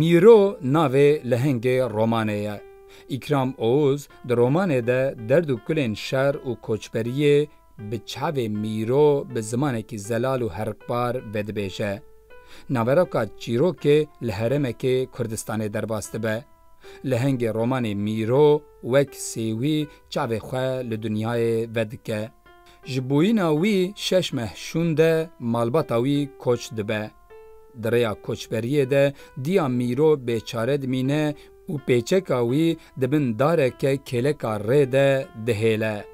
میرو ناوی لهنگ رومانه. اکرام اوز در رومانه ده درد و کلین شر و کوچبریه به چاو میرو به زمانه که زلال و هرقبار ودبیشه. ناوراکا چیروکه لحرمه که کردستان درباسته به. لهنگ رومان میرو وک سیوی چاو خواه لدنیای ودکه. جبوینا وی شش محشونده مالباتا وی کوچ دبه. دریا کوچبریه ده دیا میرو بیچاره دمینه و پیچکا وی دبن داره که کلکا ره ده دهیله.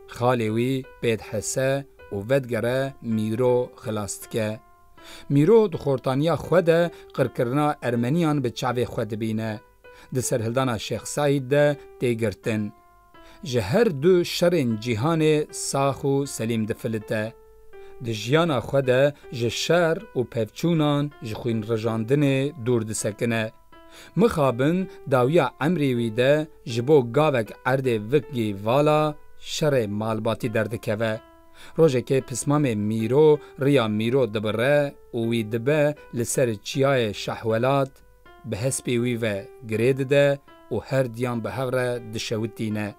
خالی وی بید حسه و ودگره میرو خلاست که. میرو دخورتانیا خوده قرکرنا ارمنیان به چاوی خود بینه. ده سرهلدانا شیخ سعید ده دیگرتن. جهر دو شرین جیهان ساخو سلیم دفلته. ده جیانا خوده جشر و پفچونان جخوین رجاندن دور دسکنه. مخابن داویا عمری ویده جبو گاوک عرده وکی والا شر مالباتی دردکوه. روژه که پسمام میرو ریا میرو دبره و وی دبه لسر چیای شحولات به حسبی وی و گرید ده و هر دیان به هوره دشوتینه.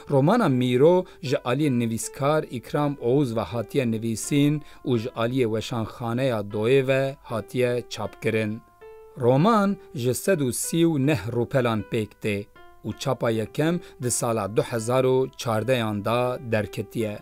رومانا میرو جعالی نویسکار اکرام اوز و هاتیه نویسین و جعالی وشانخانه دوی و هاتیه چاپ کرن. رومان جسد و 39 روپلان پیکته و چاپا یکم ده سال 2014 دا درکتیه.